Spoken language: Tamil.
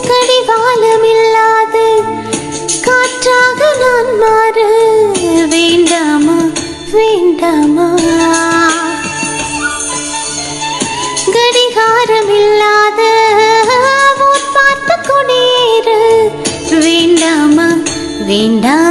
கடிவாளமில்லாத காற்றாக நான் மாற வேண்டாமா வேண்டாமா? கடிகாரமில்லாத பார்த்து கொண்டேற வேண்டாமா வேண்டாமா?